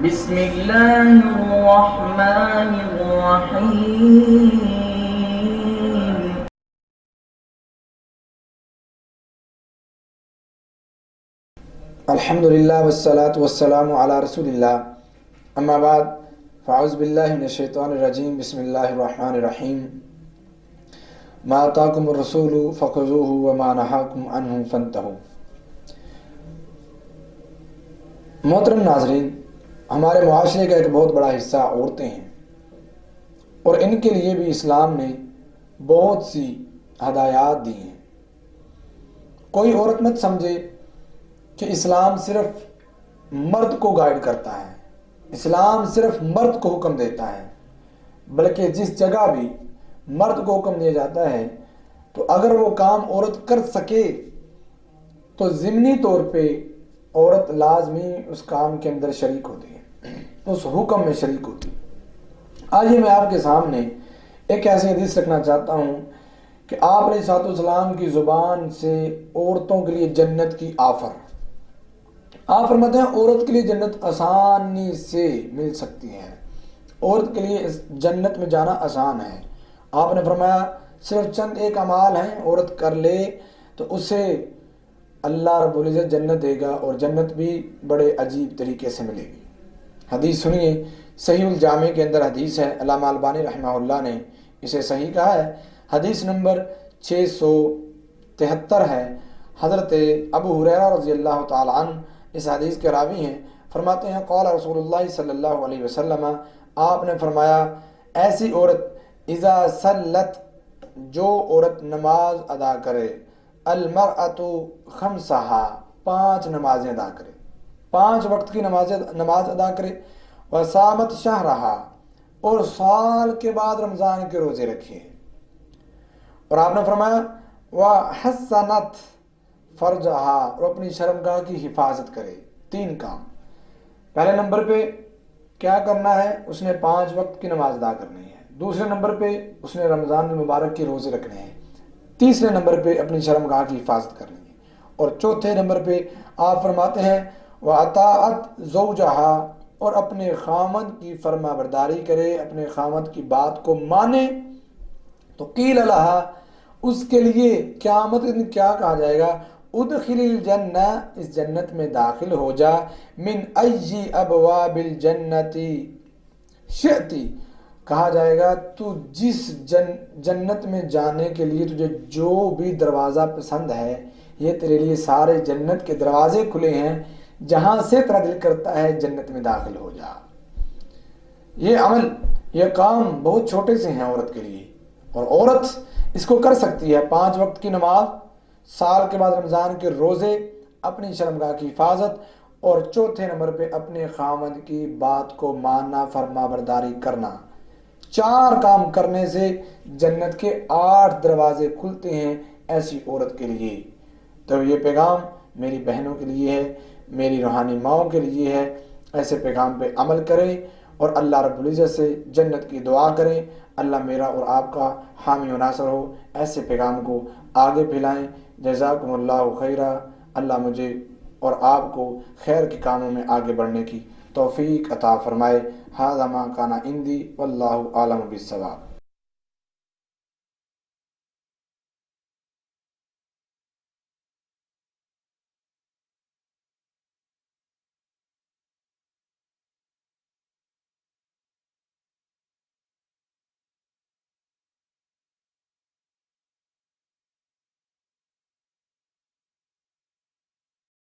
بسم الله الرحمن الرحيم. الحمد للہ والصلاة والسلام علی رسول اللہ. اما بعد فاعوذ باللہ من الشیطان الرجیم. بسم اللہ الرحمن الرحیم. ما آتاکم الرسول فخذوہ وما نہاکم عنہ فانتہوا. محترم ناظرین، ہمارے معاشرے کا ایک بہت بڑا حصہ عورتیں ہیں، اور ان کے لیے بھی اسلام نے بہت سی ہدایات دی ہیں. کوئی عورت مت سمجھے کہ اسلام صرف مرد کو گائیڈ کرتا ہے، اسلام صرف مرد کو حکم دیتا ہے، بلکہ جس جگہ بھی مرد کو حکم دیا جاتا ہے تو اگر وہ کام عورت کر سکے تو ضمنی طور پہ عورت لازمی اس کام کے اندر شریک ہوتی ہے، اس حکم میں شریک ہوتی ہے. آئیے میں آپ کے سامنے ایک ایسی حدیث رکھنا چاہتا ہوں کہ آپ علیہ الصلوۃ والسلام کی زبان سے عورتوں کے لیے جنت کی آفر. آپ فرماتے ہیں عورت کے لیے جنت آسانی سے مل سکتی ہے، عورت کے لیے جنت میں جانا آسان ہے. آپ نے فرمایا صرف چند ایک اعمال ہیں، عورت کر لے تو اسے اللہ رب العزت جنت دے گا، اور جنت بھی بڑے عجیب طریقے سے ملے گی. حدیث سنیے، صحیح الجامع کے اندر حدیث ہے، علامہ البانی رحمہ اللہ نے اسے صحیح کہا ہے. حدیث نمبر 673 ہے. حضرت ابو ہریرہ رضی اللہ تعالی عنہ اس حدیث کے راوی ہیں. فرماتے ہیں قال رسول اللہ صلی اللہ علیہ وسلم، آپ نے فرمایا ایسی عورت اذا صلت، جو عورت نماز ادا کرے، المرأۃ خمسہا، 5 نمازیں ادا کرے، 5 وقت کی نماز ادا کرے، وصامت شہرہا، اور سال کے بعد رمضان کے روزے رکھے. اور آپ نے فرمایا وحسنت فرجہا، اور اپنی شرمگاہ کی حفاظت کرے. 3 کام. پہلے نمبر پہ کیا کرنا ہے؟ اس نے 5 وقت کی نماز ادا کرنی ہے. دوسرے نمبر پہ اس نے رمضان المبارک کے روزے رکھنے ہیں. تیسرے نمبر پہ اپنی شرمگاہ کی حفاظت کرنی ہے. اور چوتھے نمبر پہ آپ فرماتے ہیں وَأَطَاعَتْ زَوْجَهَا، اور اپنے خامند کی فرما برداری کرے، اپنے خامند کی بات کو مانے. تو قیل لہا، اس کے لیے قیامت کے دن کیا کہا جائے گا؟ ادخل الجنہ، اس جنت میں داخل ہو جا، من ای ابواب الجنت شئتی، کہا جائے گا تو جس جنت میں جانے کے لیے تجھے جو بھی دروازہ پسند ہے، یہ تیرے لیے سارے جنت کے دروازے کھلے ہیں، جہاں سے تیرا دل کرتا ہے جنت میں داخل ہو جا. یہ عمل، یہ کام بہت چھوٹے سے ہیں عورت کے لیے، اور عورت اس کو کر سکتی ہے. 5 وقت کی نماز، سال کے بعد رمضان کے روزے، اپنی شرمگاہ کی حفاظت، اور چوتھے نمبر پہ اپنے خامد کی بات کو ماننا، فرما برداری کرنا. 4 کام کرنے سے جنت کے 8 دروازے کھلتے ہیں ایسی عورت کے لیے. تو یہ پیغام میری بہنوں کے لیے ہے، میری روحانی ماؤں کے لیے ہے. ایسے پیغام پہ عمل کریں اور اللہ رب العزت سے جنت کی دعا کریں. اللہ میرا اور آپ کا حامی و ناصر ہو. ایسے پیغام کو آگے پھیلائیں. جزاکم اللہ خیرہ. اللہ مجھے اور آپ کو خیر کے کاموں میں آگے بڑھنے کی توفیق عطا فرمائے. ھذا ما کان عندی واللہ اعلم بالصواب.